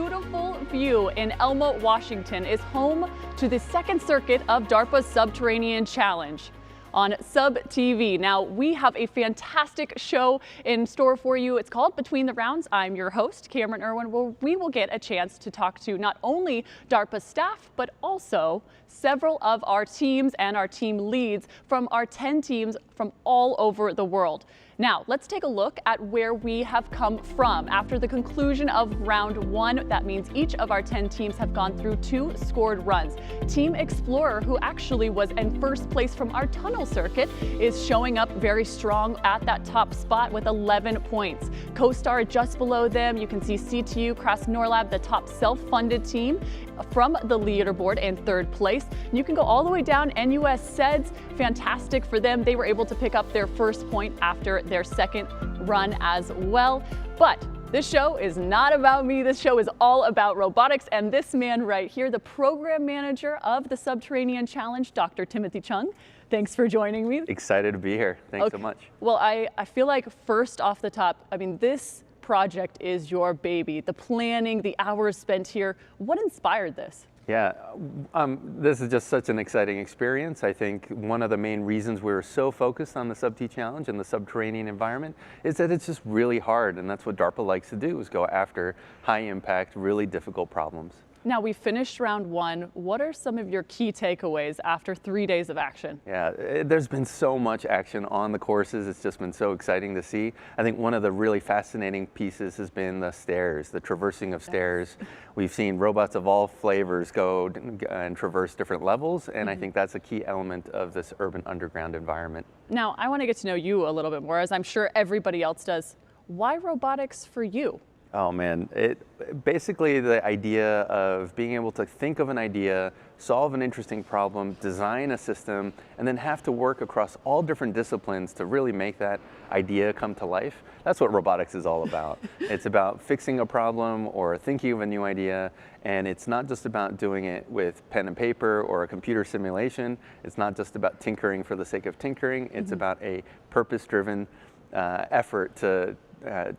beautiful view in Elma, Washington is home to the second circuit of DARPA's Subterranean Challenge on SubTv. Now, we have a fantastic show in store for you. It's called Between the Rounds. I'm your host, Cameron Irwin, where we will get a chance to talk to not only DARPA staff, but also several of our teams and our team leads from our 10 teams from all over the world. Now, let's take a look at where we have come from. After the conclusion of round one, that means each of our 10 teams have gone through 2 scored runs. Team Explorer, who actually was in first place from our tunnel circuit, is showing up very strong at that top spot with 11 points. CoStar just below them. You can see CTU, Krasnorlab, the top self-funded team from the leaderboard in third place. You can go all the way down. NUS SEDS, fantastic for them. They were able to pick up their first point after their second run as well. But this show is not about me. This show is all about robotics, and this man right here, the program manager of the Subterranean Challenge, Dr. Timothy Chung. Thanks for joining me. Excited to be here. Thanks so much. Well, I feel like first off the top, I mean, this project is your baby. The planning, the hours spent here. What inspired this? Yeah, this is just such an exciting experience. I think one of the main reasons we were so focused on the SubT Challenge and the subterranean environment is that it's just really hard, and that's what DARPA likes to do, is go after high impact, really difficult problems. Now, we finished round one. What are some of your key takeaways after 3 days of action? Yeah, there's been so much action on the courses. It's just been so exciting to see. I think one of the really fascinating pieces has been the stairs, the traversing of stairs. We've seen robots of all flavors go and traverse different levels, and I think that's a key element of this urban underground environment. Now, I want to get to know you a little bit more, as I'm sure everybody else does. Why robotics for you? Oh man, basically the idea of being able to think of an idea, solve an interesting problem, design a system, and then have to work across all different disciplines to really make that idea come to life. That's what robotics is all about. It's about fixing a problem or thinking of a new idea, and it's not just about doing it with pen and paper or a computer simulation. It's not just about tinkering for the sake of tinkering. It's about a purpose-driven effort to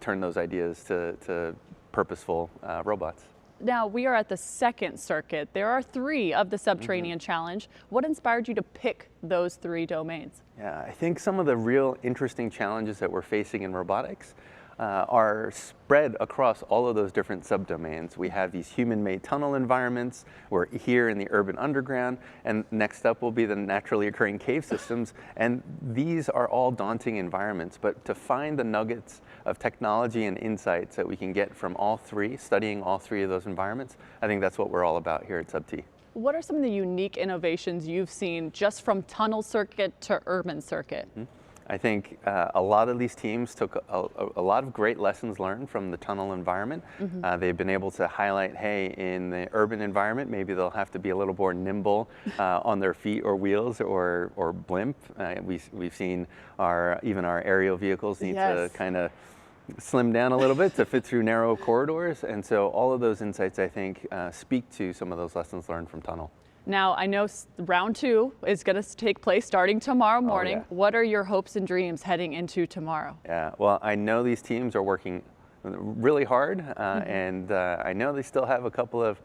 turn those ideas to purposeful robots. Now, we are at the second circuit. There are 3 of the Subterranean Challenge. What inspired you to pick those 3 domains? Yeah, I think some of the real interesting challenges that we're facing in robotics are spread across all of those different subdomains. We have these human-made tunnel environments. We're here in the urban underground, and next up will be the naturally occurring cave systems, and these are all daunting environments. But to find the nuggets of technology and insights that we can get from all 3, studying all 3 of those environments, I think that's what we're all about here at SubT. What are some of the unique innovations you've seen just from tunnel circuit to urban circuit? I think a lot of these teams took a lot of great lessons learned from the tunnel environment. They've been able to highlight, hey, in the urban environment, maybe they'll have to be a little more nimble on their feet or wheels or blimp. We've seen even our aerial vehicles need to kind of slim down a little bit to fit through narrow corridors. And so all of those insights, I think, speak to some of those lessons learned from tunnel. Now, I know round 2 is going to take place starting tomorrow morning. Oh, yeah. What are your hopes and dreams heading into tomorrow? Yeah, well, I know these teams are working really hard, and I know they still have a couple of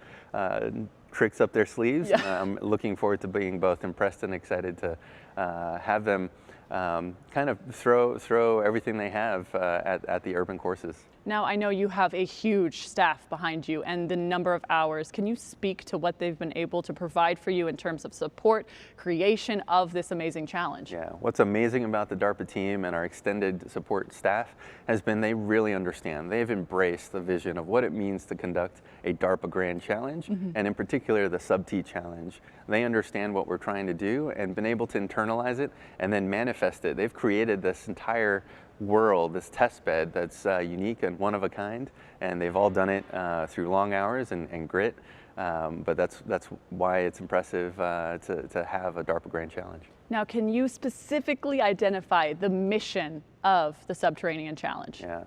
tricks up their sleeves. I'm looking forward to being both impressed and excited to have them kind of throw everything they have at the urban courses. Now, I know you have a huge staff behind you and the number of hours. Can you speak to what they've been able to provide for you in terms of support, creation of this amazing challenge? Yeah, what's amazing about the DARPA team and our extended support staff has been they really understand. They've embraced the vision of what it means to conduct a DARPA Grand Challenge, and in particular the SubT Challenge. They understand what we're trying to do and been able to internalize it and then manifest it. They've created this entire world, this test bed that's unique and one of a kind, and they've all done it through long hours and grit. But that's why it's impressive to have a DARPA Grand Challenge. Now, can you specifically identify the mission of the Subterranean Challenge? Yeah.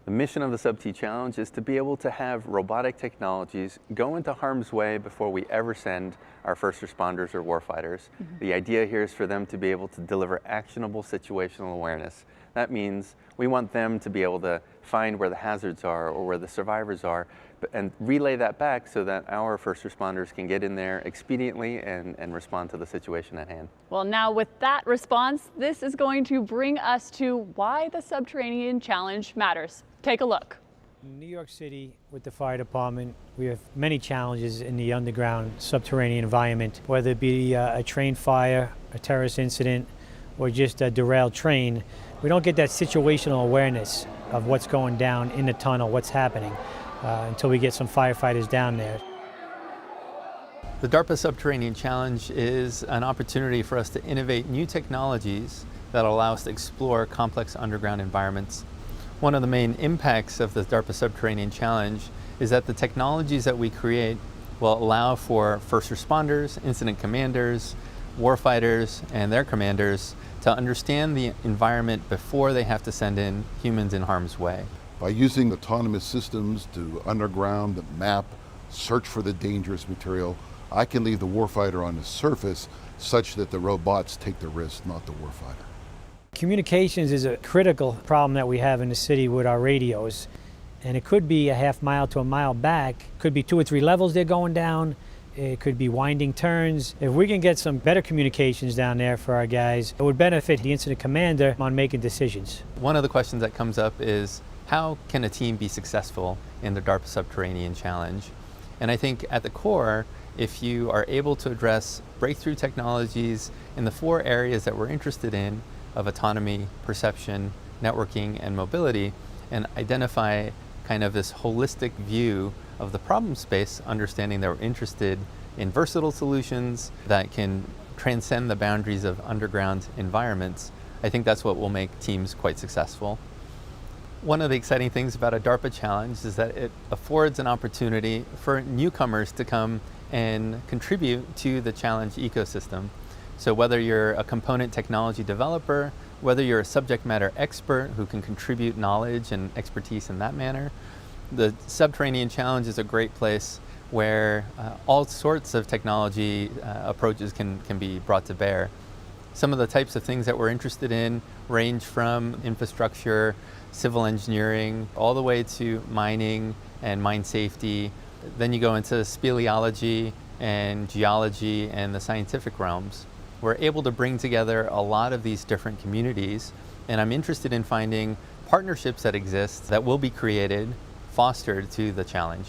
The mission of the SubT Challenge is to be able to have robotic technologies go into harm's way before we ever send our first responders or warfighters. The idea here is for them to be able to deliver actionable situational awareness. That means we want them to be able to find where the hazards are or where the survivors are, and relay that back so that our first responders can get in there expediently and respond to the situation at hand. Well, now with that response, this is going to bring us to why the Subterranean Challenge matters. Take a look. In New York City, with the fire department, we have many challenges in the underground subterranean environment, whether it be a train fire, a terrorist incident, or just a derailed train. We don't get that situational awareness of what's going down in the tunnel, what's happening, until we get some firefighters down there. The DARPA Subterranean Challenge is an opportunity for us to innovate new technologies that allow us to explore complex underground environments. One of the main impacts of the DARPA Subterranean Challenge is that the technologies that we create will allow for first responders, incident commanders, warfighters, and their commanders to understand the environment before they have to send in humans in harm's way. By using autonomous systems to underground, map, search for the dangerous material, I can leave the warfighter on the surface such that the robots take the risk, not the warfighter. Communications is a critical problem that we have in the city with our radios. And it could be a half mile to a mile back, could be 2 or 3 levels they're going down, it could be winding turns. If we can get some better communications down there for our guys, it would benefit the incident commander on making decisions. One of the questions that comes up is, how can a team be successful in the DARPA Subterranean Challenge? And I think at the core, if you are able to address breakthrough technologies in the 4 areas that we're interested in, of autonomy, perception, networking, and mobility, and identify kind of this holistic view of the problem space, understanding that we're interested in versatile solutions that can transcend the boundaries of underground environments, I think that's what will make teams quite successful. One of the exciting things about a DARPA challenge is that it affords an opportunity for newcomers to come and contribute to the challenge ecosystem. So whether you're a component technology developer, whether you're a subject matter expert who can contribute knowledge and expertise in that manner, the Subterranean Challenge is a great place where all sorts of technology approaches can be brought to bear. Some of the types of things that we're interested in range from infrastructure, civil engineering, all the way to mining and mine safety. Then you go into speleology and geology and the scientific realms. We're able to bring together a lot of these different communities, and I'm interested in finding partnerships that exist that will be created, fostered to the challenge.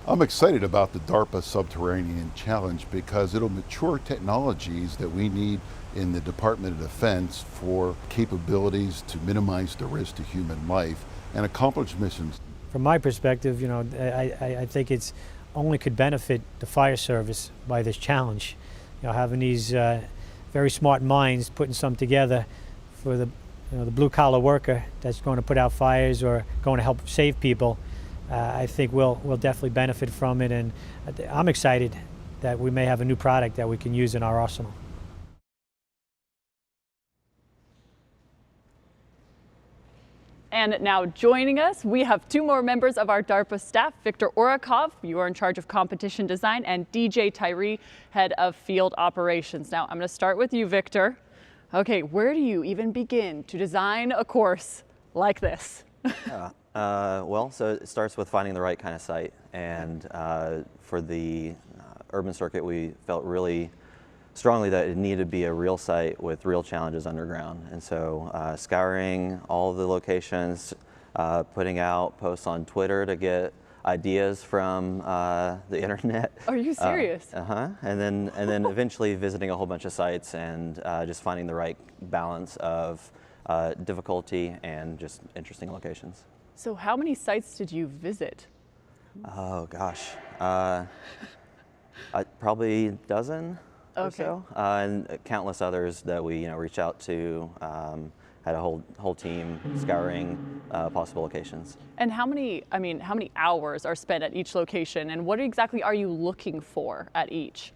I'm excited about the DARPA Subterranean Challenge because it'll mature technologies that we need in the Department of Defense for capabilities to minimize the risk to human life and accomplish missions. From my perspective, I think it's only could benefit the fire service by this challenge. Having these very smart minds putting something together for the blue collar worker that's going to put out fires or going to help save people. I think we'll definitely benefit from it, and I'm excited that we may have a new product that we can use in our arsenal. And now joining us, we have 2 more members of our DARPA staff, Victor Orakov, you are in charge of competition design, and DJ Tyree, head of field operations. Now, I'm going to start with you, Victor. Okay, where do you even begin to design a course like this? So it starts with finding the right kind of site. And for the urban circuit, we felt really strongly that it needed to be a real site with real challenges underground. And so scouring all the locations, putting out posts on Twitter to get ideas from the internet. Are you serious? And then eventually visiting a whole bunch of sites and just finding the right balance of difficulty and just interesting locations. So how many sites did you visit? Oh gosh, probably a dozen. Okay. Or so, and countless others that we reached out to, had a whole team scouring possible locations. And how many hours are spent at each location, and what exactly are you looking for at each?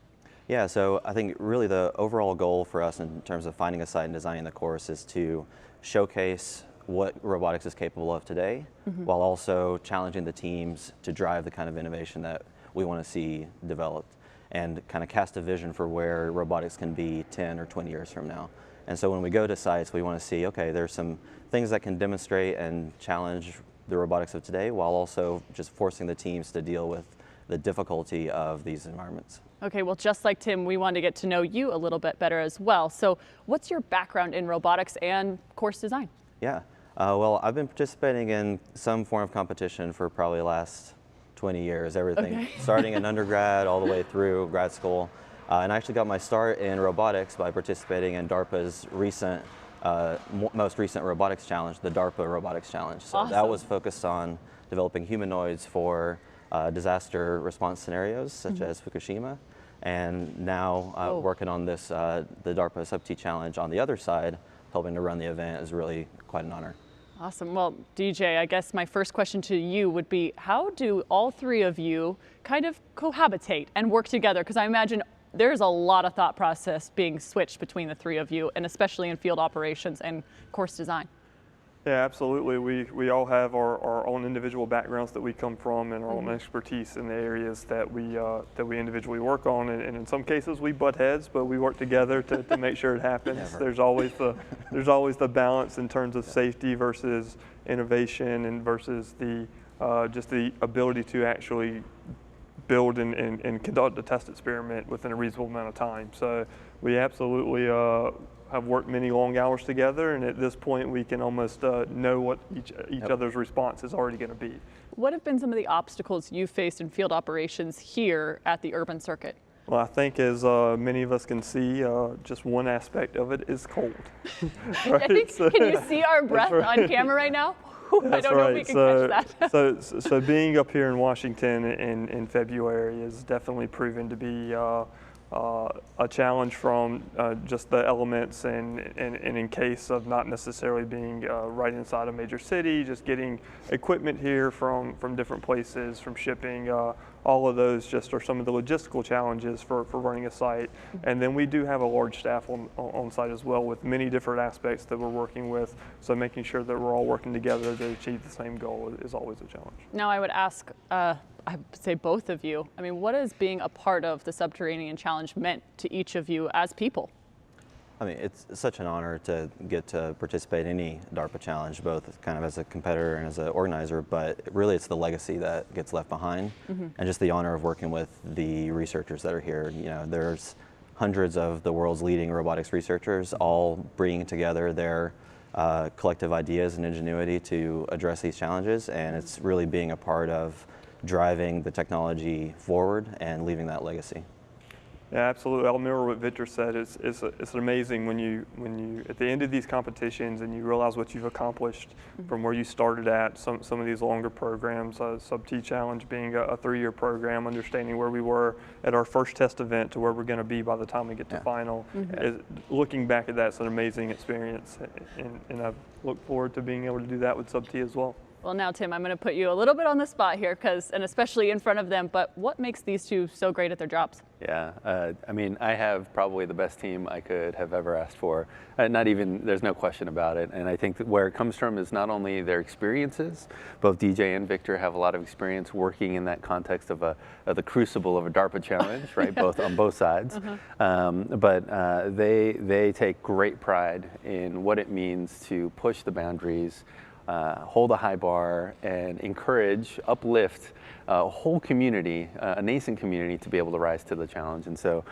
Yeah, so I think really the overall goal for us in terms of finding a site and designing the course is to showcase what robotics is capable of today, while also challenging the teams to drive the kind of innovation that we want to see developed, and kind of cast a vision for where robotics can be 10 or 20 years from now. And so when we go to sites, we want to see, okay, there's some things that can demonstrate and challenge the robotics of today, while also just forcing the teams to deal with the difficulty of these environments. Okay, well, just like Tim, we want to get to know you a little bit better as well. So what's your background in robotics and course design? Yeah, well, I've been participating in some form of competition for probably the last 20 years, everything, starting in undergrad all the way through grad school. And I actually got my start in robotics by participating in DARPA's most recent robotics challenge, the DARPA Robotics Challenge. So awesome. That was focused on developing humanoids for disaster response scenarios such as Fukushima. And now working on this, the DARPA SubTv challenge on the other side, helping to run the event is really quite an honor. Awesome. Well, DJ, I guess my first question to you would be, how do all three of you kind of cohabitate and work together? Because I imagine there's a lot of thought process being switched between the three of you, and especially in field operations and course design. Yeah, absolutely. We all have our own individual backgrounds that we come from and our own expertise in the areas that we individually work on. And in some cases we butt heads, but we work together to make sure it happens. Never. There's always the balance in terms of safety versus innovation and versus the just the ability to actually build and conduct a test experiment within a reasonable amount of time. So we absolutely have worked many long hours together, and at this point we can almost know what each other's response is already going to be. What have been some of the obstacles you faced in field operations here at the urban circuit? Well, I think as many of us can see, just one aspect of it is cold. Right? I think, can you see our breath on camera right now? I don't know if we can catch that. So being up here in Washington in February is definitely proven to be a challenge from just the elements and in case of not necessarily being right inside a major city, just getting equipment here from different places, from shipping, all of those just are some of the logistical challenges for running a site. And then we do have a large staff on site as well with many different aspects that we're working with. So making sure that we're all working together to achieve the same goal is always a challenge. Now I would ask, I would say both of you, I mean, what has being a part of the Subterranean Challenge meant to each of you as people? I mean, it's such an honor to get to participate in any DARPA challenge, both kind of as a competitor and as an organizer, but really it's the legacy that gets left behind and just the honor of working with the researchers that are here. You know, there's hundreds of the world's leading robotics researchers all bringing together their collective ideas and ingenuity to address these challenges, and it's really being a part of driving the technology forward and leaving that legacy. Yeah, absolutely. I'll mirror what Victor said. It's amazing when you at the end of these competitions and you realize what you've accomplished from where you started at. Some of these longer programs, SubTv Challenge being a 3-year program, understanding where we were at our first test event to where we're going to be by the time we get to final. Looking back at that, it's an amazing experience, and I look forward to being able to do that with SubTv as well. Well, now, Tim, I'm going to put you a little bit on the spot here, and especially in front of them, but what makes these two so great at their jobs? Yeah, I mean, I have probably the best team I could have ever asked for. There's no question about it. And I think that where it comes from is not only their experiences, both DJ and Victor have a lot of experience working in that context of the crucible of a DARPA challenge, right? Both on both sides. But they take great pride in what it means to push the boundaries, hold a high bar, and encourage, uplift a whole community, a nascent community, to be able to rise to the challenge. And so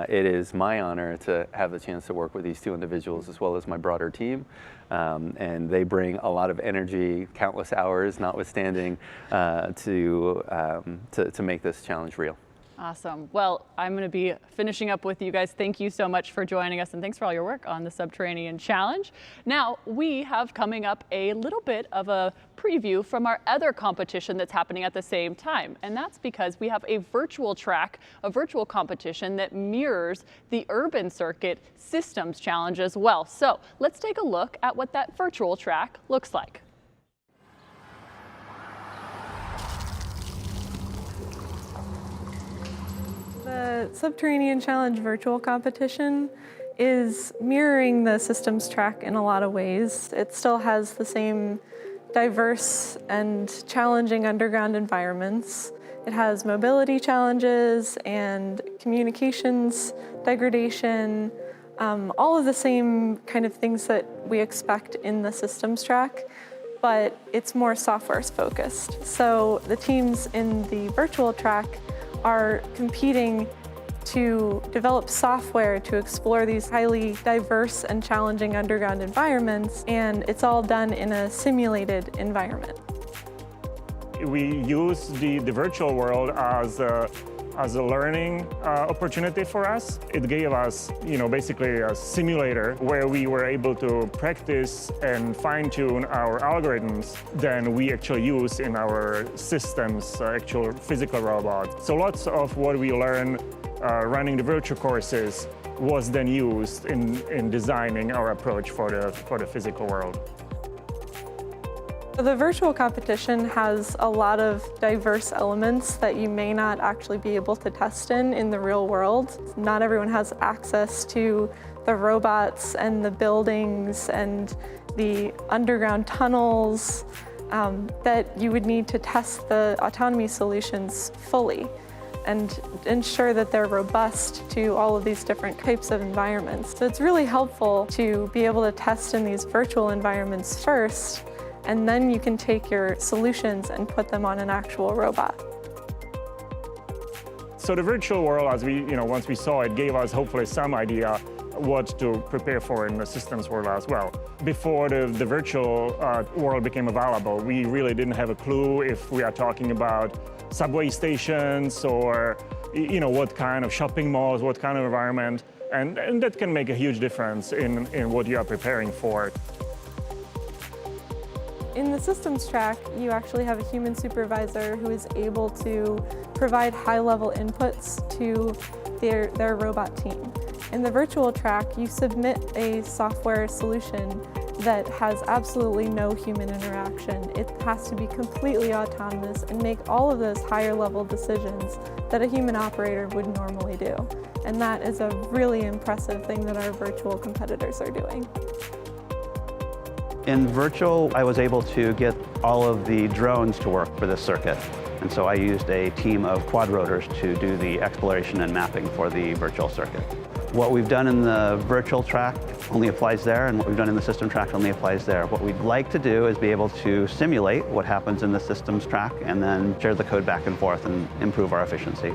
it is my honor to have the chance to work with these two individuals as well as my broader team. And they bring a lot of energy, countless hours notwithstanding, to make this challenge real. Awesome. Well, I'm going to be finishing up with you guys. Thank you so much for joining us, and thanks for all your work on the Subterranean Challenge. Now, we have coming up a little bit of a preview from our other competition that's happening at the same time, and that's because we have a virtual track, a virtual competition that mirrors the Urban Circuit Systems Challenge as well. So let's take a look at what that virtual track looks like. The Subterranean Challenge virtual competition is mirroring the systems track in a lot of ways. It still has the same diverse and challenging underground environments. It has mobility challenges and communications degradation, all of the same kind of things that we expect in the systems track. but it's more software focused. So the teams in the virtual track are competing to develop software to explore these highly diverse and challenging underground environments, and it's all done in a simulated environment. We use the virtual world as a learning opportunity for us. It gave us, basically a simulator where we were able to practice and fine-tune our algorithms than we actually use in our systems, actual physical robots. So lots of what we learn running the virtual courses was then used in designing our approach for the physical world. The virtual competition has a lot of diverse elements that you may not actually be able to test in the real world. Not everyone has access to the robots and the buildings and the underground tunnels that you would need to test the autonomy solutions fully and ensure that they're robust to all of these different types of environments. So it's really helpful to be able to test in these virtual environments first, and then you can take your solutions and put them on an actual robot. So the virtual world, as we, once we saw it, gave us hopefully some idea what to prepare for in the systems world as well. Before the virtual world became available, we really didn't have a clue if we are talking about subway stations or, what kind of shopping malls, what kind of environment, and that can make a huge difference in what you are preparing for. In the systems track, you actually have a human supervisor who is able to provide high-level inputs to their robot team. In the virtual track, you submit a software solution that has absolutely no human interaction. It has to be completely autonomous and make all of those higher-level decisions that a human operator would normally do. And that is a really impressive thing that our virtual competitors are doing. In virtual, I was able to get all of the drones to work for this circuit. And so I used a team of quadrotors to do the exploration and mapping for the virtual circuit. What we've done in the virtual track only applies there, and what we've done in the system track only applies there. What we'd like to do is be able to simulate what happens in the systems track and then share the code back and forth and improve our efficiency.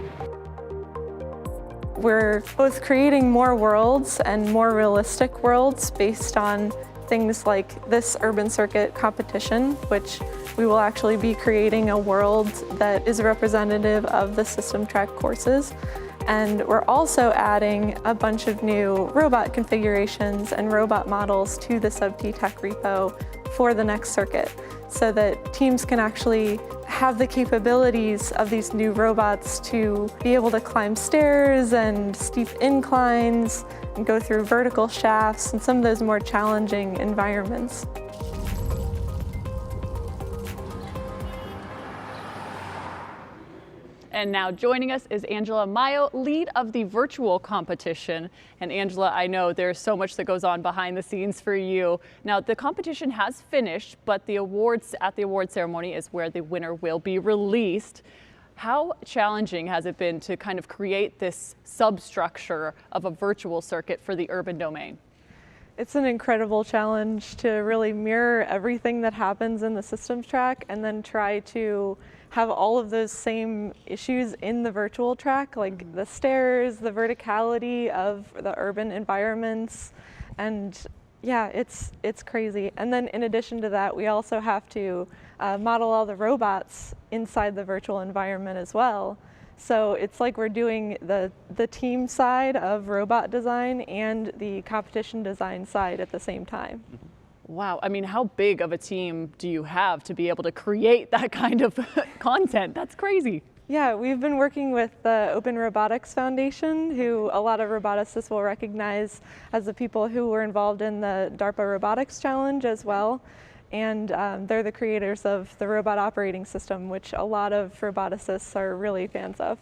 We're both creating more worlds and more realistic worlds based on things like this urban circuit competition, which we will actually be creating a world that is representative of the system track courses. And we're also adding a bunch of new robot configurations and robot models to the SubTv tech repo for the next circuit, so that teams can actually have the capabilities of these new robots to be able to climb stairs and steep inclines and go through vertical shafts and some of those more challenging environments. And now joining us is Angela Mayo, lead of the virtual competition. And Angela, I know there's so much that goes on behind the scenes for you. Now, the competition has finished, but the awards at the award ceremony is where the winner will be released. How challenging has it been to kind of create this substructure of a virtual circuit for the urban domain? It's an incredible challenge to really mirror everything that happens in the systems track and then try to have all of those same issues in the virtual track, like the stairs, the verticality of the urban environments, and yeah, it's crazy. And then in addition to that, we also have to model all the robots inside the virtual environment as well. So it's like we're doing the team side of robot design and the competition design side at the same time. Wow, I mean, how big of a team do you have to be able to create that kind of content? That's crazy. Yeah, we've been working with the Open Robotics Foundation, who a lot of roboticists will recognize as the people who were involved in the DARPA Robotics Challenge as well. And they're the creators of the robot operating system, which a lot of roboticists are really fans of.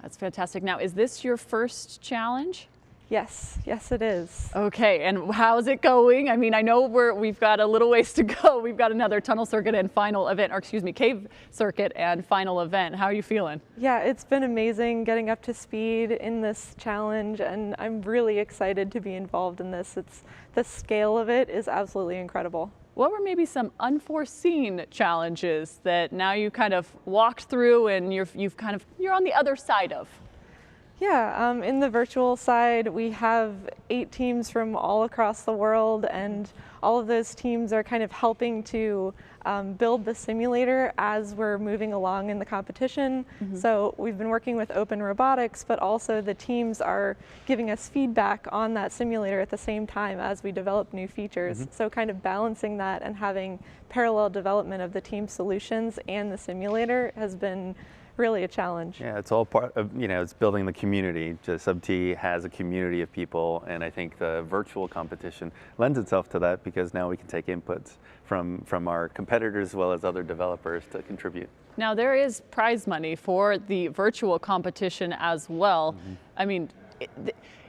That's fantastic. Now, is this your first challenge? Yes, yes it is. Okay, and how's it going? I mean, I know we've got a little ways to go. We've got another tunnel circuit and final event, or excuse me, cave circuit and final event. How are you feeling? Yeah, it's been amazing getting up to speed in this challenge, and I'm really excited to be involved in this. The scale of it is absolutely incredible. What were maybe some unforeseen challenges that now you kind of walked through and you're on the other side of? Yeah, in the virtual side, we have 8 teams from all across the world, and all of those teams are kind of helping to build the simulator as we're moving along in the competition. So we've been working with Open Robotics, but also the teams are giving us feedback on that simulator at the same time as we develop new features. So kind of balancing that and having parallel development of the team solutions and the simulator has been really a challenge. Yeah, it's all part of, it's building the community. SubT has a community of people, and I think the virtual competition lends itself to that because now we can take inputs from our competitors as well as other developers to contribute. Now there is prize money for the virtual competition as well. I mean,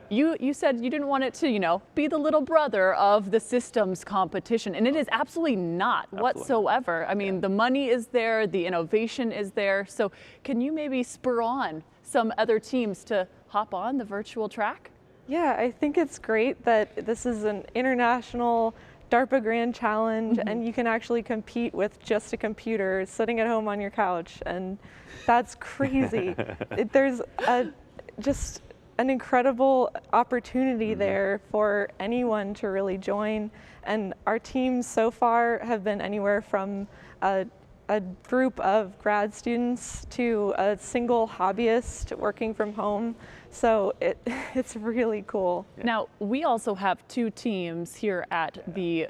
you said you didn't want it to, be the little brother of the systems competition, and it is absolutely not whatsoever. I mean, the money is there, the innovation is there. So can you maybe spur on some other teams to hop on the virtual track? Yeah, I think it's great that this is an international DARPA Grand Challenge, and you can actually compete with just a computer sitting at home on your couch, and that's crazy. There's just an incredible opportunity there for anyone to really join, and our teams so far have been anywhere from a group of grad students to a single hobbyist working from home. So it's really cool. Now, we also have 2 teams here at the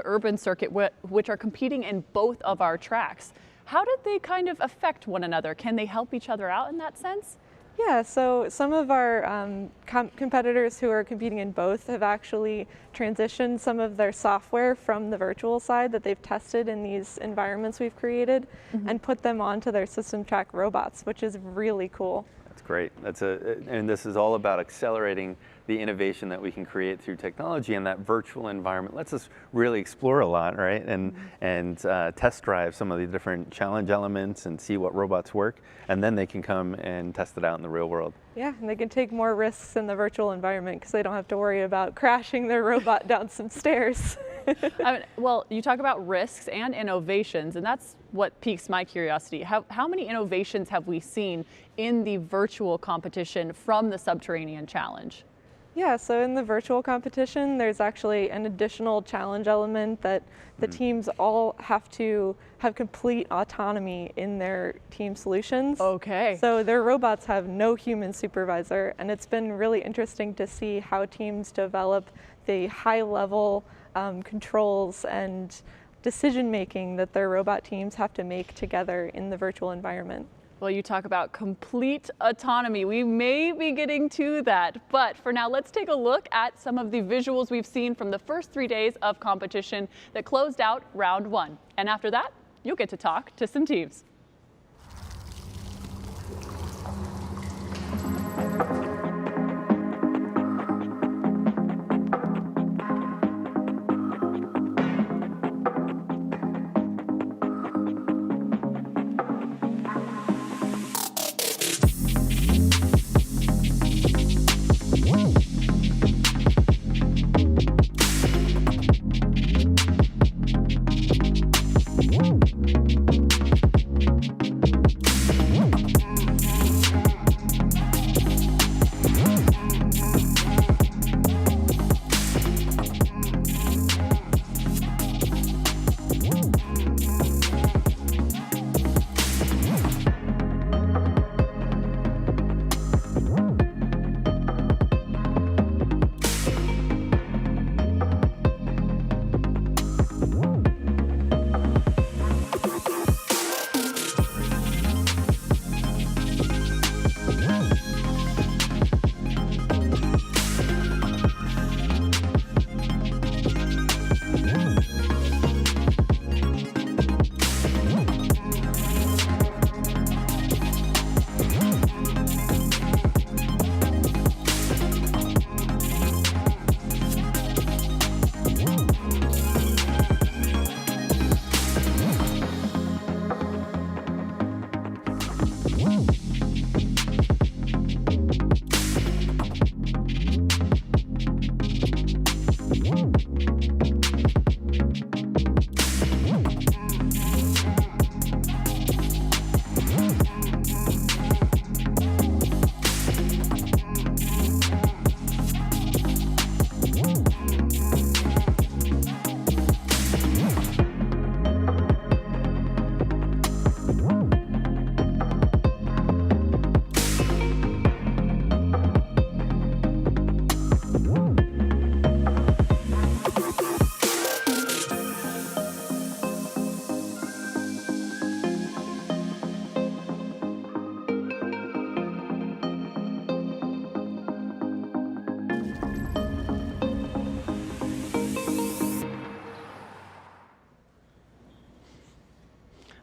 urban circuit which are competing in both of our tracks. How did they kind of affect one another? Can they help each other out in that sense? Yeah, so some of our competitors who are competing in both have actually transitioned some of their software from the virtual side that they've tested in these environments we've created and put them onto their system track robots, which is really cool. That's great. And this is all about accelerating the innovation that we can create through technology, and that virtual environment lets us really explore a lot, right? And test drive some of the different challenge elements and see what robots work, and then they can come and test it out in the real world. Yeah, and they can take more risks in the virtual environment because they don't have to worry about crashing their robot down some stairs. Well, you talk about risks and innovations, and that's what piques my curiosity. How many innovations have we seen in the virtual competition from the Subterranean Challenge? Yeah, so in the virtual competition, there's actually an additional challenge element that the teams all have to have complete autonomy in their team solutions. Okay. So their robots have no human supervisor, and it's been really interesting to see how teams develop the high-level controls and decision-making that their robot teams have to make together in the virtual environment. Well, you talk about complete autonomy. We may be getting to that, but for now, let's take a look at some of the visuals we've seen from the first 3 days of competition that closed out round 1. And after that, you'll get to talk to some teams.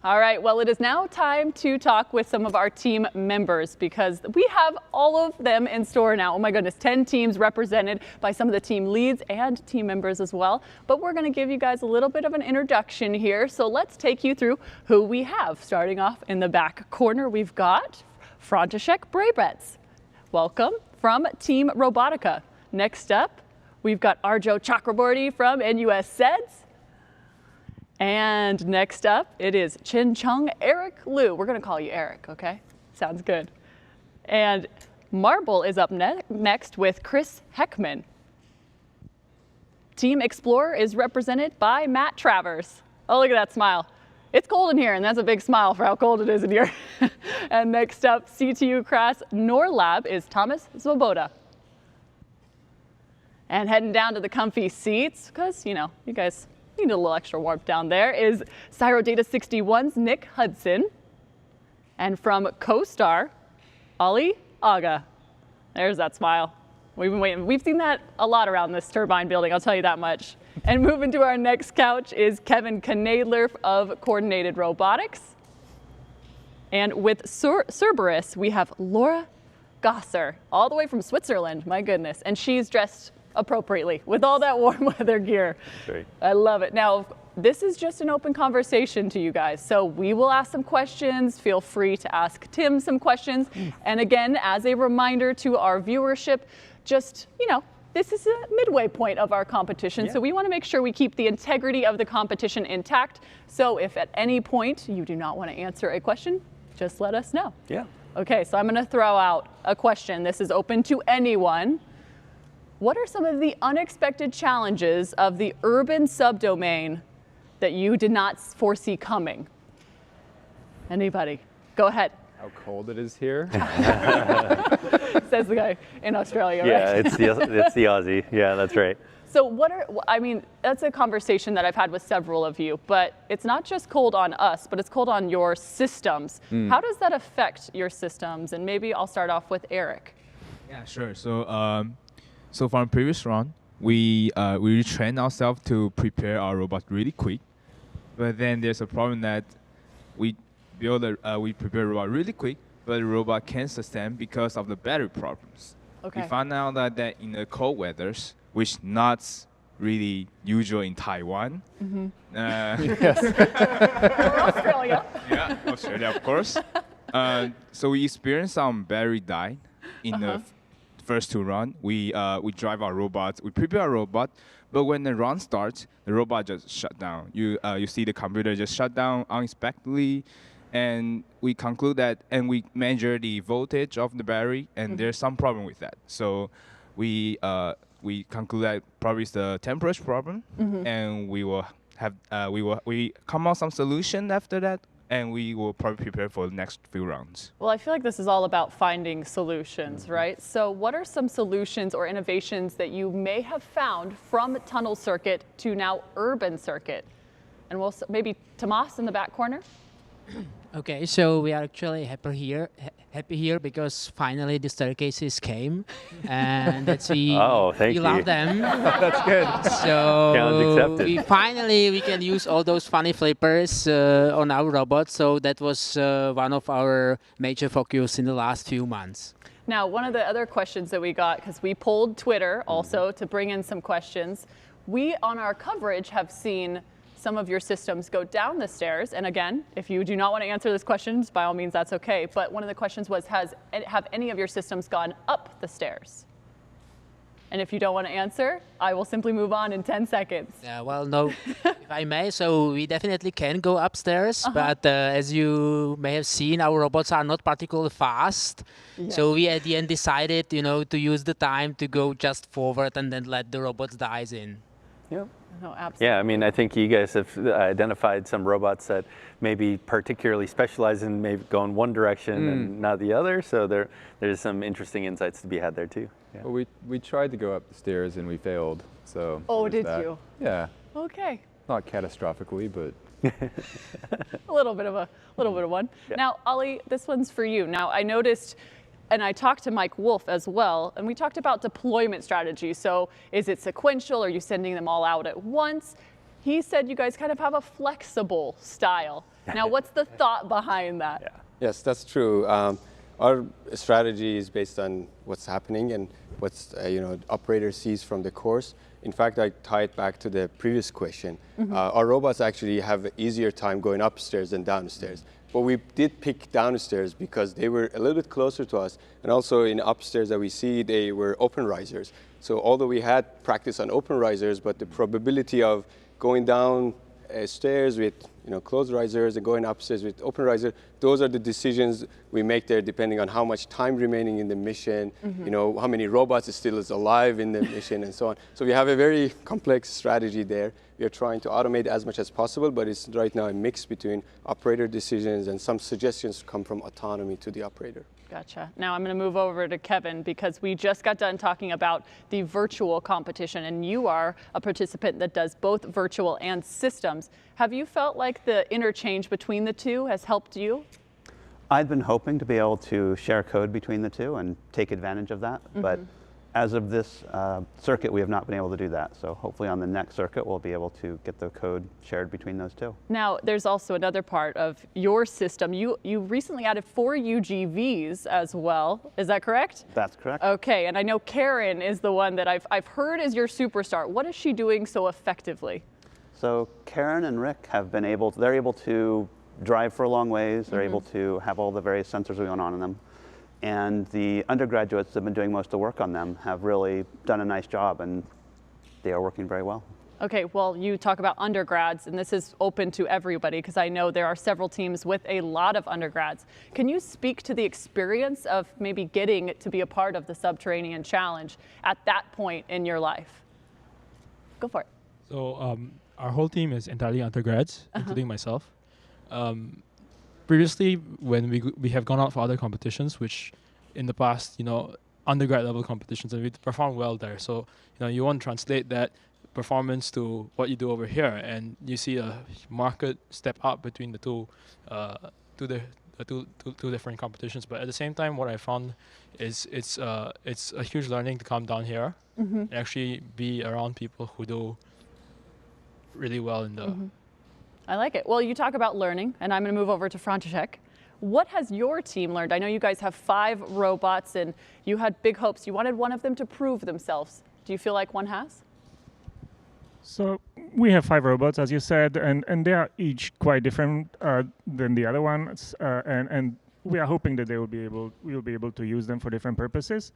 All right, well, it is now time to talk with some of our team members because we have all of them in store now. Oh my goodness, 10 teams represented by some of the team leads and team members as well. But we're going to give you guys a little bit of an introduction here. So let's take you through who we have. Starting off in the back corner, we've got František Brabec. Welcome from Team Robotica. Next up, we've got Arjo Chakraborty from NUS SEDS. And next up, it is Chin Chung Eric Liu. We're going to call you Eric, okay? Sounds good. And Marble is up next with Chris Heckman. Team Explorer is represented by Matt Travers. Oh, look at that smile. It's cold in here, and that's a big smile for how cold it is in here. And next up, CTU Crass Norlab is Thomas Svoboda. And heading down to the comfy seats, because, you know, you guys need a little extra warmth down there, is Cyro Data 61's Nick Hudson. And from CoStar, Ali Aga. There's that smile. We've been waiting. We've seen that a lot around this turbine building, I'll tell you that much. And moving to our next couch is Kevin Knadler of Coordinated Robotics. And with Cerberus, we have Laura Gosser, all the way from Switzerland, my goodness. And she's dressed appropriately with all that warm weather gear. Great. I love it. Now, this is just an open conversation to you guys. So we will ask some questions. Feel free to ask Tim some questions. And again, as a reminder to our viewership, just, you know, this is a midway point of our competition. So we want to make sure we keep the integrity of the competition intact. So if at any point you do not want to answer a question, just let us know. Yeah. Okay, so I'm going to throw out a question. This is open to anyone. What are some of the unexpected challenges of the urban subdomain that you did not foresee coming? Anybody? Go ahead. How cold it is here. Says the guy in Australia, right? Yeah, it's the Aussie. Yeah, that's right. So I mean, that's a conversation that I've had with several of you, but it's not just cold on us, but it's cold on your systems. How does that affect your systems? And maybe I'll start off with Eric. Yeah, sure. So from previous round, we trained ourselves to prepare our robot really quick, but then there's a problem that we prepare a robot really quick, but the robot can't sustain because of the battery problems. Okay. We found out that in the cold weathers, which not really usual in Taiwan. Yes. Australia. Yeah, Australia, of course. So we experienced some battery die in the first two rounds. We drive our robots, we prepare our robot, but when the run starts, the robot just shut down. You see the computer just shut down unexpectedly, and we conclude that, and we measure the voltage of the battery, and there's some problem with that. So we conclude that probably it's the temperature problem, and we come up some solution after that, and we will probably prepare for the next few rounds. Well, I feel like this is all about finding solutions, right? So what are some solutions or innovations that you may have found from tunnel circuit to now urban circuit? And we'll maybe Tomas in the back corner. Okay, so we are actually happy here because finally the staircases came, and that's we love them. That's good. So challenge accepted. we can use all those funny flippers on our robots. So that was one of our major focus in the last few months. Now, one of the other questions that we got, because we polled Twitter also to bring in some questions, we on our coverage have seen some of your systems go down the stairs. And again, if you do not want to answer this question, by all means, that's okay. But one of the questions was, have any of your systems gone up the stairs? And if you don't want to answer, I will simply move on in 10 seconds. Well, no, if I may, so we definitely can go upstairs, but as you may have seen, our robots are not particularly fast. Yes. So we at the end decided, to use the time to go just forward and then let the robots dive in. Yep. No, absolutely. Yeah, I mean, I think you guys have identified some robots that maybe particularly specialize in maybe going one direction and not the other. So there's some interesting insights to be had there too. Yeah. Well, we tried to go up the stairs and we failed. So. Oh, did you? Yeah. Okay. Not catastrophically, but. a little bit of one. Yeah. Now, Ali, this one's for you. Now, I noticed. And I talked to Mike Wolf as well, and we talked about deployment strategy. So is it sequential? Are you sending them all out at once? he said you guys kind of have a flexible style. Now, what's the thought behind that? Yeah. Yes, that's true. Our strategy is based on what's happening and what's the operator sees from the course. In fact, I tie it back to the previous question. Our robots actually have an easier time going upstairs than downstairs. But we did pick downstairs because they were a little bit closer to us, and also in upstairs that we see, they were open risers. So although we had practice on open risers, but the probability of going down stairs with closed risers and going upstairs with open riser, those are the decisions we make there depending on how much time remaining in the mission, how many robots still is alive in the mission and so on. So we have a very complex strategy there. We are trying to automate as much as possible, but it's right now a mix between operator decisions and some suggestions come from autonomy to the operator. Gotcha. Now I'm going to move over to Kevin because we just got done talking about the virtual competition, and you are a participant that does both virtual and systems. Have you felt like the interchange between the two has helped you? I'd been hoping to be able to share code between the two and take advantage of that, but as of this circuit, we have not been able to do that. So hopefully on the next circuit, we'll be able to get the code shared between those two. Now, there's also another part of your system. You recently added 4 UGVs as well. Is that correct? That's correct. Okay, and I know Karen is the one that I've heard is your superstar. What is she doing so effectively? So Karen and Rick have been they're able to drive for a long ways. They're able to have all the various sensors going on in them. And the undergraduates that have been doing most of the work on them have really done a nice job, and they are working very well. Okay, well, you talk about undergrads, and this is open to everybody because I know there are several teams with a lot of undergrads. Can you speak to the experience of maybe getting to be a part of the Subterranean Challenge at that point in your life? Go for it. So our whole team is entirely undergrads, including myself. Previously, when we have gone out for other competitions, which in the past, undergrad level competitions, and we performed well there. So, you want to translate that performance to what you do over here, and you see a marked step up between the two different competitions. But at the same time, what I found is it's a huge learning to come down here and actually be around people who do really well in the. I like it. Well, you talk about learning, and I'm going to move over to František. What has your team learned? I know you guys have 5 robots, and you had big hopes. You wanted one of them to prove themselves. Do you feel like one has? So we have 5 robots, as you said, and they are each quite different than the other ones, and we are hoping that we'll be able to use them for different purposes.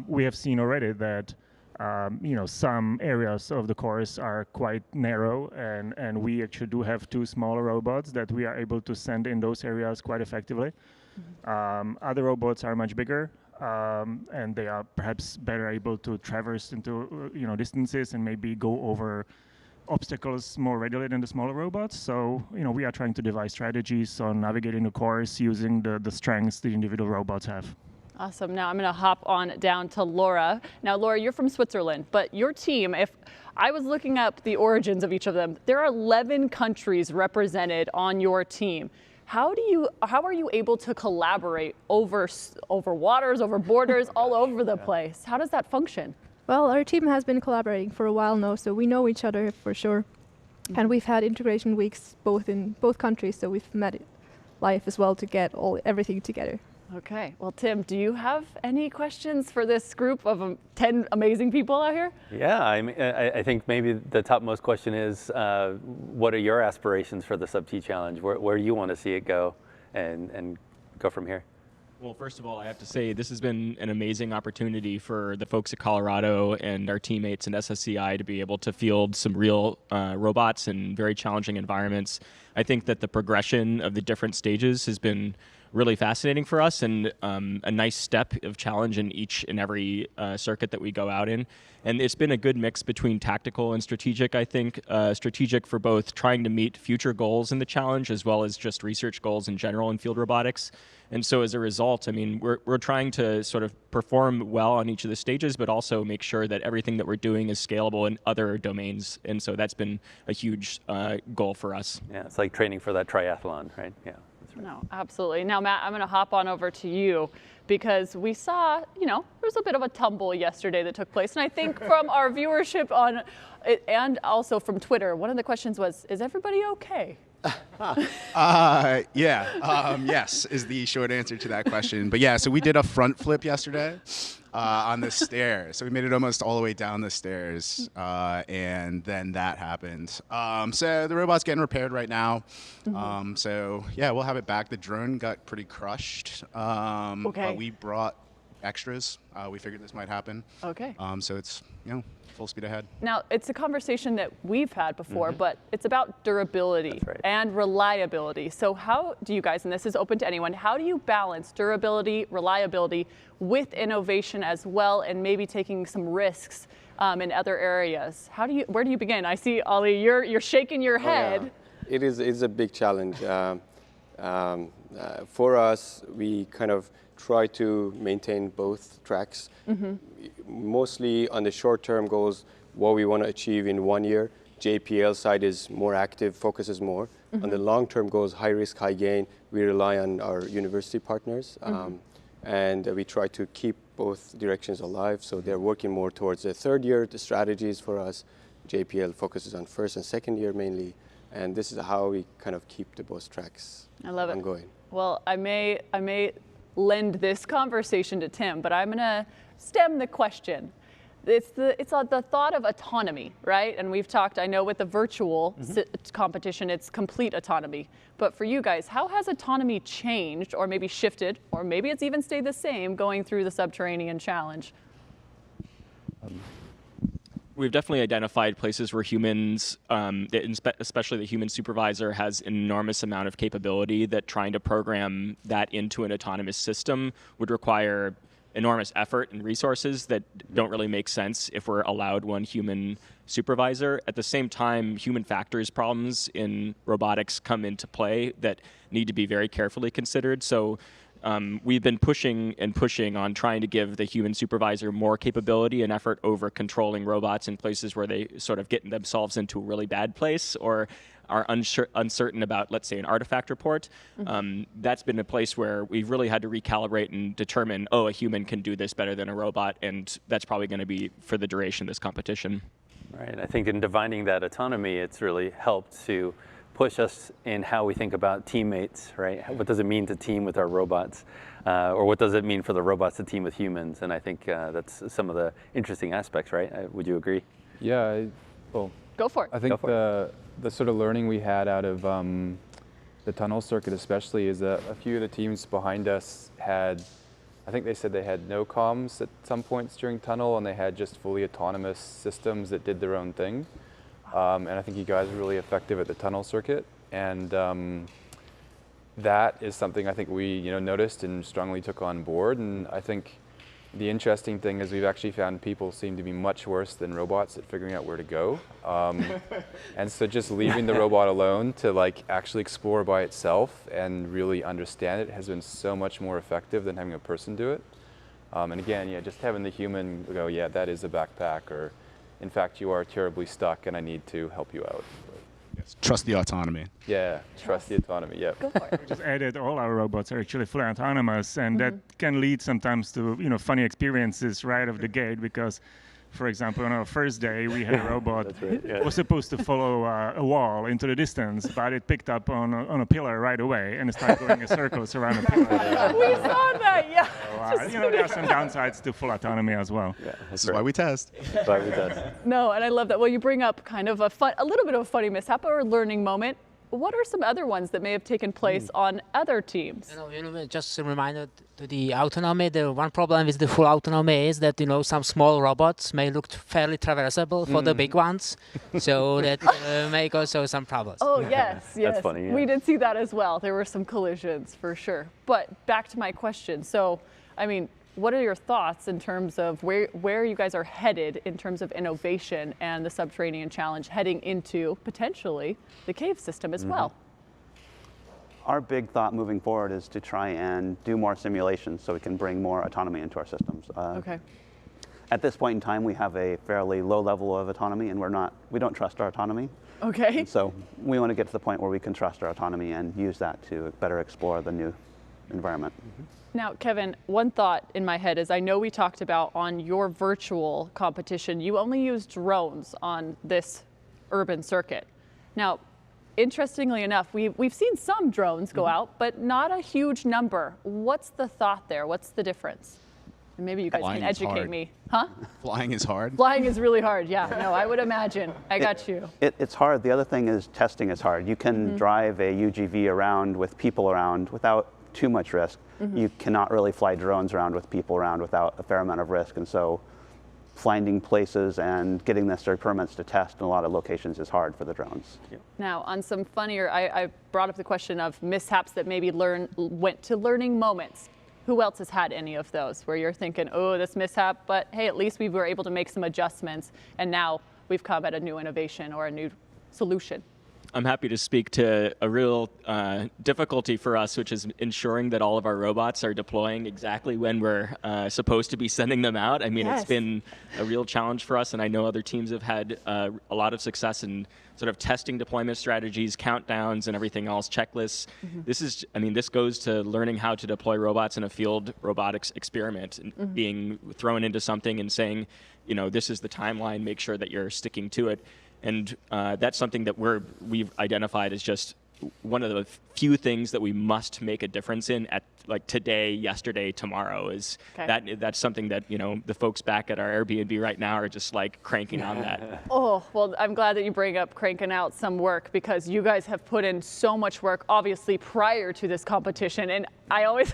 We have seen already that some areas of the course are quite narrow, and we actually do have 2 smaller robots that we are able to send in those areas quite effectively. Other robots are much bigger, and they are perhaps better able to traverse into distances and maybe go over obstacles more readily than the smaller robots. So we are trying to devise strategies on navigating the course using the strengths the individual robots have. Awesome. Now I'm going to hop on down to Laura. Now, Laura, you're from Switzerland, but your team, if I was looking up the origins of each of them, there are 11 countries represented on your team. How are you able to collaborate over waters, over borders, all over the place? How does that function? Well, our team has been collaborating for a while now, so we know each other for sure. And we've had integration weeks in both countries, so we've met live as well to get everything together. Okay. Well, Tim, do you have any questions for this group of 10 amazing people out here? Yeah, I think maybe the topmost question is, what are your aspirations for the SubT Challenge? Where do you want to see it go and go from here? Well, first of all, I have to say this has been an amazing opportunity for the folks at Colorado and our teammates in SSCI to be able to field some real robots in very challenging environments. I think that the progression of the different stages has been really fascinating for us, and a nice step of challenge in each and every circuit that we go out in. And it's been a good mix between tactical and strategic, I think. Strategic for both trying to meet future goals in the challenge as well as just research goals in general in field robotics. And so as a result, I mean, we're trying to sort of perform well on each of the stages, but also make sure that everything that we're doing is scalable in other domains. And so that's been a huge goal for us. Yeah, it's like training for that triathlon, right? Yeah, that's No, absolutely. Now, Matt, I'm going to hop on over to you because we saw, there was a bit of a tumble yesterday that took place. And I think from our viewership on it and also from Twitter, one of the questions was, is everybody okay? Yes is the short answer to that question. But yeah, so we did a front flip yesterday on the stairs. So we made it almost all the way down the stairs, and then that happened. So the robot's getting repaired right now. So yeah, we'll have it back. The drone got pretty crushed, but we brought extras. We figured this might happen. Okay. So it's, full speed ahead. Now, it's a conversation that we've had before, but it's about durability and reliability. So how do you guys, and this is open to anyone, how do you balance durability, reliability with innovation as well, and maybe taking some risks in other areas? Where do you begin? I see, Ollie, you're shaking your head. It is a big challenge. For us, we kind of try to maintain both tracks. Mostly on the short-term goals, what we want to achieve in 1 year. JPL side is more active, focuses more. On the long-term goals, high risk, high gain, we rely on our university partners. And we try to keep both directions alive. So they're working more towards the third year. The strategies for us, JPL focuses on first and second year mainly. And this is how we kind of keep the both tracks ongoing. Well, I may lend this conversation to Tim, but I'm going to stem the question. It's the thought of autonomy, right? And we've talked, I know with the virtual competition, it's complete autonomy. But for you guys, how has autonomy changed or maybe shifted, or maybe it's even stayed the same going through the Subterranean challenge? We've definitely identified places where humans, especially the human supervisor, has an enormous amount of capability that trying to program that into an autonomous system would require enormous effort and resources that don't really make sense if we're allowed one human supervisor. At the same time, human factors problems in robotics come into play that need to be very carefully considered. So we've been pushing on trying to give the human supervisor more capability and effort over controlling robots in places where they sort of get themselves into a really bad place or are uncertain about, let's say, an artifact report. That's been a place where we've really had to recalibrate and determine, a human can do this better than a robot, and that's probably going to be for the duration of this competition. Right, I think in defining that autonomy, it's really helped to push us in how we think about teammates, right? What does it mean to team with our robots? Or what does it mean for the robots to team with humans? And I think that's some of the interesting aspects, right? Would you agree? Yeah, well, go for it. I think the sort of learning we had out of the tunnel circuit especially is that a few of the teams behind us had, I think they said they had no comms at some points during tunnel, and they had just fully autonomous systems that did their own thing. And I think you guys were really effective at the tunnel circuit, and that is something I think we noticed and strongly took on board. And I think the interesting thing is we've actually found people seem to be much worse than robots at figuring out where to go. And so just leaving the robot alone to actually explore by itself and really understand it has been so much more effective than having a person do it. And again, just having the human go, yeah, that is a backpack, or in fact, you are terribly stuck and I need to help you out. Yes, trust the autonomy. Yeah, trust the autonomy, yeah. Go for it. We just added all our robots are actually fully autonomous, and that can lead sometimes to funny experiences right off the gate, because for example, on our first day, we had a robot was supposed to follow a wall into the distance, but it picked up on a pillar right away and started going in circles around a pillar. We saw that, yeah. So, there are some downsides to full autonomy as well. Yeah, this is why we test. That's why we test. No, and I love that. Well, you bring up kind of a little bit of a funny mishap or a learning moment. What are some other ones that may have taken place on other teams? Just a reminder to the autonomy. The one problem with the full autonomy is that some small robots may look fairly traversable for the big ones, so that may also some problems. Oh yes, yes. That's funny. Yeah. We did see that as well. There were some collisions for sure. But back to my question. So, I mean, what are your thoughts in terms of where you guys are headed in terms of innovation and the Subterranean challenge heading into potentially the cave system as well? Our big thought moving forward is to try and do more simulations so we can bring more autonomy into our systems. Okay. At this point in time, we have a fairly low level of autonomy, and we don't trust our autonomy. Okay. And so we want to get to the point where we can trust our autonomy and use that to better explore the new environment. Now, Kevin, one thought in my head is I know we talked about on your virtual competition, you only used drones on this urban circuit. Now, interestingly enough, we've seen some drones go out, but not a huge number. What's the thought there? What's the difference? And maybe you guys Flying can is educate hard. me. Huh? Flying is hard. Flying is really hard, yeah. No, I would imagine. I got you. It's hard. The other thing is testing is hard. You can drive a UGV around with people around without too much risk. You cannot really fly drones around with people around without a fair amount of risk. And so finding places and getting necessary permits to test in a lot of locations is hard for the drones. Now, on some funnier, I brought up the question of mishaps that maybe went to learning moments. Who else has had any of those where you're thinking, oh, this mishap, but hey, at least we were able to make some adjustments and now we've come at a new innovation or a new solution? I'm happy to speak to a real difficulty for us, which is ensuring that all of our robots are deploying exactly when we're supposed to be sending them out. I mean, Yes. It's been a real challenge for us, and I know other teams have had a lot of success in sort of testing deployment strategies, countdowns, and everything else, checklists. This goes to learning how to deploy robots in a field robotics experiment, and being thrown into something and saying, this is the timeline, make sure that you're sticking to it. And that's something that we've identified as just one of the few things that we must make a difference in at like today, yesterday, tomorrow is that's something that, the folks back at our Airbnb right now are just like cranking on that. Oh, well, I'm glad that you bring up cranking out some work because you guys have put in so much work, obviously, prior to this competition. And I always,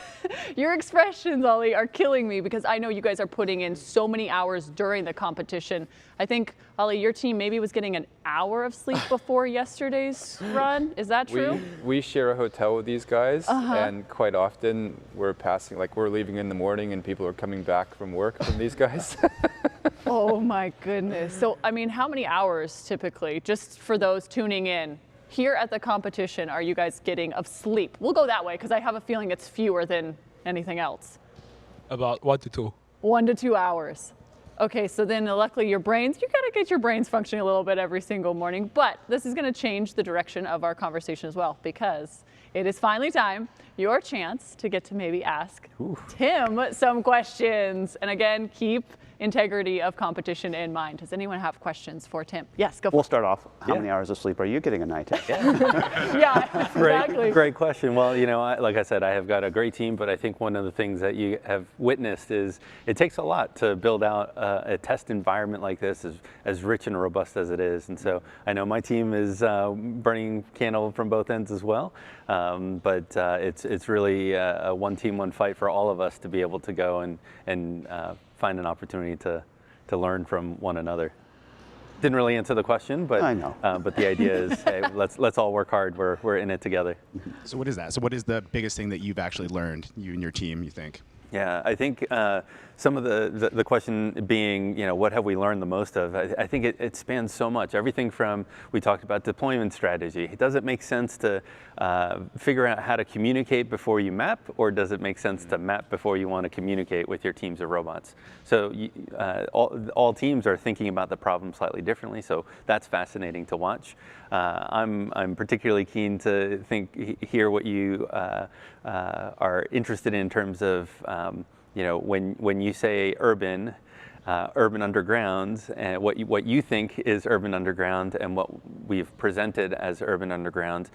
your expressions, Ollie, are killing me because I know you guys are putting in so many hours during the competition. I think, Ollie, your team maybe was getting an hour of sleep before yesterday's run. Is that true? We share a hotel with these guys, and quite often we're leaving in the morning and people are coming back from work from these guys. Oh my goodness. So, how many hours typically, just for those tuning in, here at the competition are you guys getting of sleep? We'll go that way because I have a feeling it's fewer than anything else. About 1 to 2. 1 to 2 hours. Okay, so then luckily you gotta get your brains functioning a little bit every single morning, but this is gonna change the direction of our conversation as well because it is finally time, your chance to get to maybe ask Tim some questions. And again, keep integrity of competition in mind. Does anyone have questions for Tim? Yes, go for it. We'll start off. How many hours of sleep are you getting a night? Yeah, exactly. Great question. Well, like I said, I have got a great team, but I think one of the things that you have witnessed is it takes a lot to build out a test environment like this, as rich and robust as it is. And so I know my team is burning candle from both ends as well, but it's really a one team, one fight for all of us to be able to go and find an opportunity to learn from one another. Didn't really answer the question, but I know. But the idea is, hey, let's all work hard. We're in it together. So what is that? So what is the biggest thing that you've actually learned, you and your team, you think? Yeah, I think some of the question being, what have we learned the most of? I think it spans so much. Everything from, we talked about deployment strategy. Does it make sense to figure out how to communicate before you map, or does it make sense to map before you want to communicate with your teams of robots? So all teams are thinking about the problem slightly differently, so that's fascinating to watch. I'm particularly keen to hear what you are interested in terms of when you say urban underground, and what you think is urban underground and what we've presented as urban underground.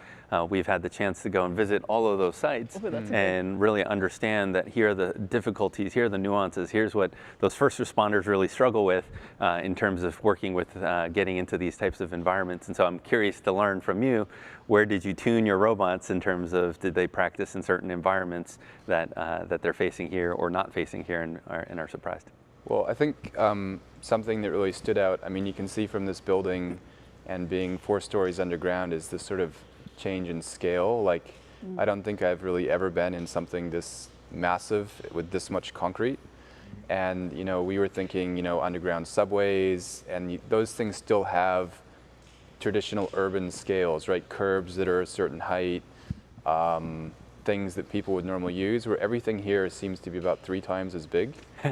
We've had the chance to go and visit all of those sites and really understand that here are the difficulties, here are the nuances, here's what those first responders really struggle with in terms of working with getting into these types of environments. And so I'm curious to learn from you, where did you tune your robots in terms of, did they practice in certain environments that they're facing here or not facing here and are surprised? Well, I think something that really stood out, you can see from this building and being 4 stories underground, is this sort of change in scale. I don't think I've really ever been in something this massive with this much concrete. And, we were thinking, underground subways, and those things still have traditional urban scales, right? Curbs that are a certain height, things that people would normally use, where everything here seems to be about 3 times as big. So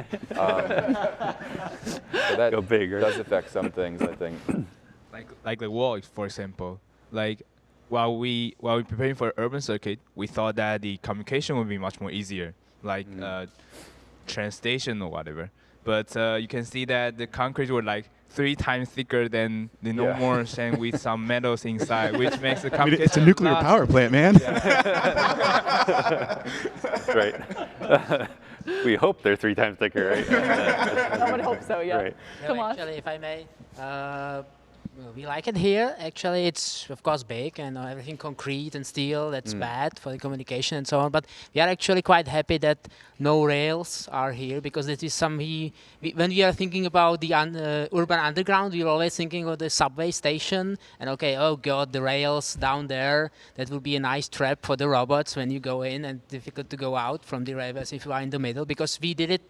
that Go bigger. does affect some things, I think. Like the wall, for example. Like while we preparing for urban circuit, we thought that the communication would be much more easier, like train station or whatever. But you can see that the concrete were like 3 times thicker than the normal and with some metals inside, which makes the communication. It's a nuclear power plant, man. That's right. We hope they're 3 times thicker, right? I would hope so, yeah. Right. Come on. Actually, if I may, we like it here. Actually, it's of course big and everything concrete and steel. That's bad for the communication and so on. But we are actually quite happy that no rails are here, because it is when we are thinking about the urban underground, we are always thinking of the subway station. And okay, oh God, the rails down there. That will be a nice trap for the robots when you go in, and difficult to go out from the railways if you are in the middle. Because we did it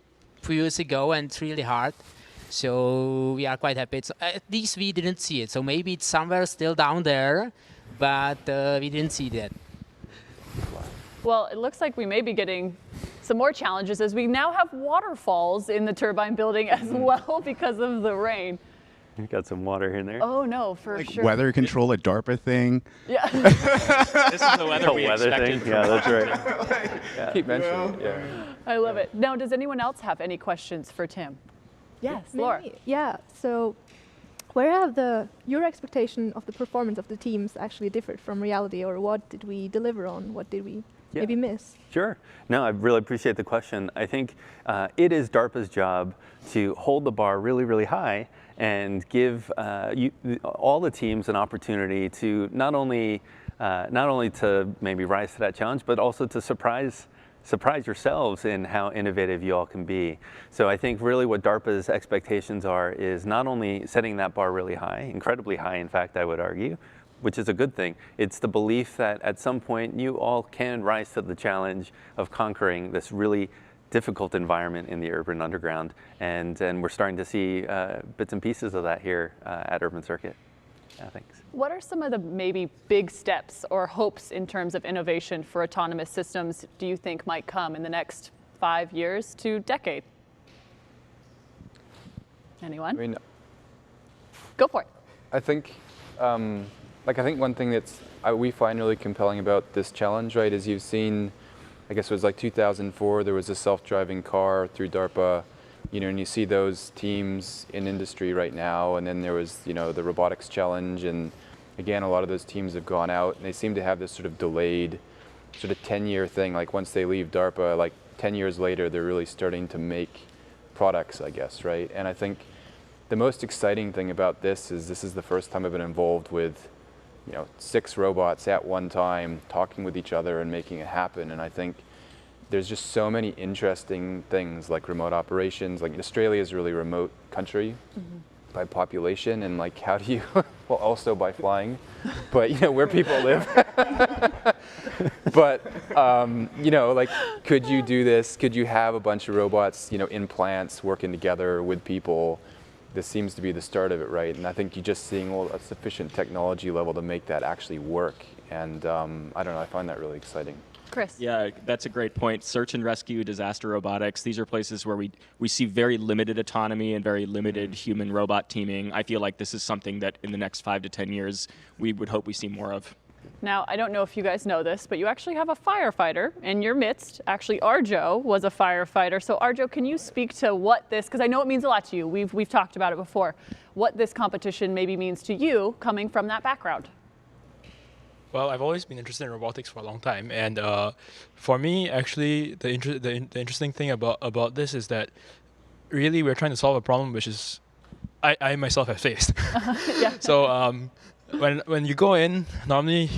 a few years ago and it's really hard. So we are quite happy. At least we didn't see it. So maybe it's somewhere still down there, but we didn't see that. Well, it looks like we may be getting some more challenges, as we now have waterfalls in the turbine building as well because of the rain. You got some water in there. Oh no, for Like sure. weather control, a DARPA thing. Yeah. This is the weather we expected. thing. Yeah, that's right. Yeah. Keep mentioning it, yeah. I love it. Now, does anyone else have any questions for Tim? Yes, Laura. Yeah, so where have your expectation of the performance of the teams actually differed from reality, or what did we deliver on? What did we maybe miss? Sure. No, I really appreciate the question. I think it is DARPA's job to hold the bar really, really high and give all the teams an opportunity to not only to maybe rise to that challenge, but also to surprise yourselves in how innovative you all can be. So I think really what DARPA's expectations are is not only setting that bar really high, incredibly high in fact I would argue, which is a good thing. It's the belief that at some point you all can rise to the challenge of conquering this really difficult environment in the urban underground, and we're starting to see bits and pieces of that here at Urban Circuit. Yeah, thanks. What are some of the maybe big steps or hopes in terms of innovation for autonomous systems do you think might come in the next 5 years to decade? Anyone? I mean, go for it. I think, I think one thing that's we find really compelling about this challenge, right, is you've seen, I guess it was like 2004, there was a self-driving car through DARPA, and you see those teams in industry right now, and then there was, the robotics challenge, and again, a lot of those teams have gone out, and they seem to have this sort of delayed, sort of 10-year thing, like once they leave DARPA, like 10 years later, they're really starting to make products, I guess, right? And I think the most exciting thing about this is the first time I've been involved with, 6 robots at one time, talking with each other and making it happen, and I think there's just so many interesting things like remote operations. Like Australia is a really remote country by population, and like how do you, well, also by flying, but where people live. But like, could you do this? Could you have a bunch of robots, in plants working together with people? This seems to be the start of it, right? And I think you're just seeing a sufficient technology level to make that actually work. And I don't know, I find that really exciting. Chris. Yeah, that's a great point. Search and rescue, disaster robotics, these are places where we see very limited autonomy and very limited human-robot teaming. I feel like this is something that in the next 5 to 10 years, we would hope we see more of. Now, I don't know if you guys know this, but you actually have a firefighter in your midst. Actually, Arjo was a firefighter. So Arjo, can you speak to what this, because I know it means a lot to you, we've talked about it before, what this competition maybe means to you coming from that background? Well, I've always been interested in robotics for a long time, and for me, actually, the interesting thing about this is that really we're trying to solve a problem which is I myself have faced. Yeah. So when you go in, normally,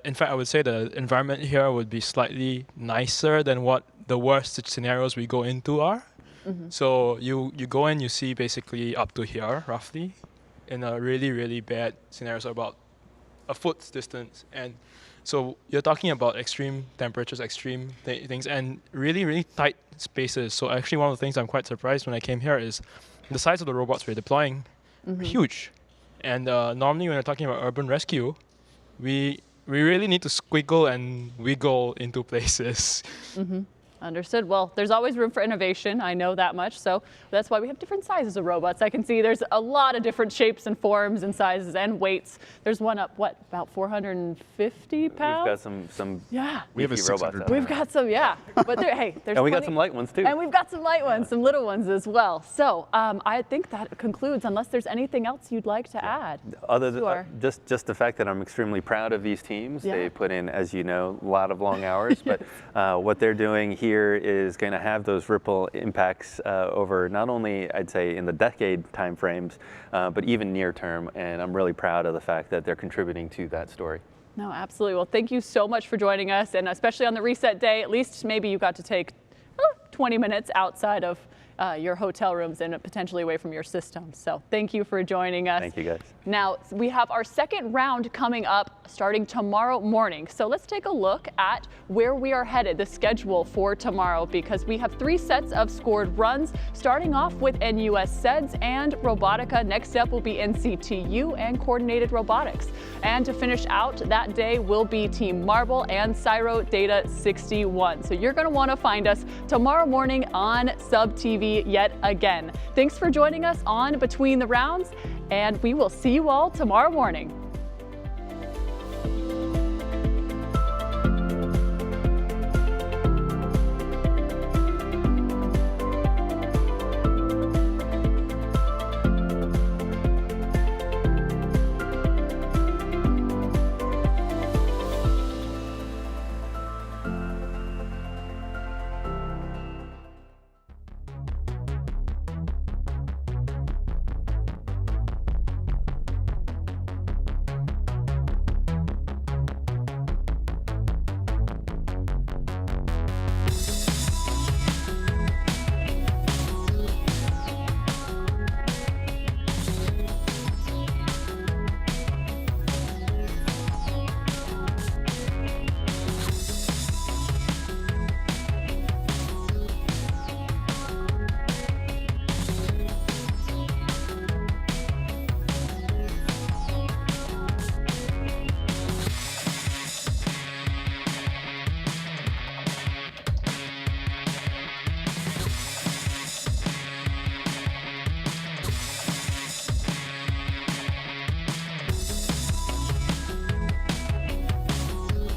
in fact, I would say the environment here would be slightly nicer than what the worst scenarios we go into are. Mm-hmm. So you go in, you see basically up to here, roughly, in a really, really bad scenario, so about a foot's distance, and so you're talking about extreme temperatures, extreme things, and really, really tight spaces. So actually, one of the things I'm quite surprised when I came here is the size of the robots we're deploying are huge. And normally, when we're talking about urban rescue, we we really need to squiggle and wiggle into places. Understood. Well, there's always room for innovation. I know that much. So that's why we have different sizes of robots. I can see there's a lot of different shapes and forms and sizes and weights. There's one up, what, about 450 pounds? We've got some yeah. We have a 600. We've got some, yeah. But there, hey, there's and we got some light ones too. And we've got some light ones, some little ones as well. So I think that concludes, unless there's anything else you'd like to add. Other than just the fact that I'm extremely proud of these teams. Yeah. They put in, as you know, a lot of long hours, but what they're doing here is going to have those ripple impacts over not only, I'd say, in the decade time frames, but even near term. And I'm really proud of the fact that they're contributing to that story. No, absolutely. Well, thank you so much for joining us, and especially on the reset day. At least maybe you got to take 20 minutes outside of your hotel rooms and potentially away from your system. So thank you for joining us. Thank you, guys. Now, we have our second round coming up starting tomorrow morning. So let's take a look at where we are headed, the schedule for tomorrow, because we have 3 sets of scored runs, starting off with NUS SEDS and Robotica. Next up will be NCTU and Coordinated Robotics. And to finish out that day will be Team Marble and Cyro Data 61. So you're going to want to find us tomorrow morning on SubTv yet again. Thanks for joining us on Between the Rounds, and we will see you all tomorrow morning.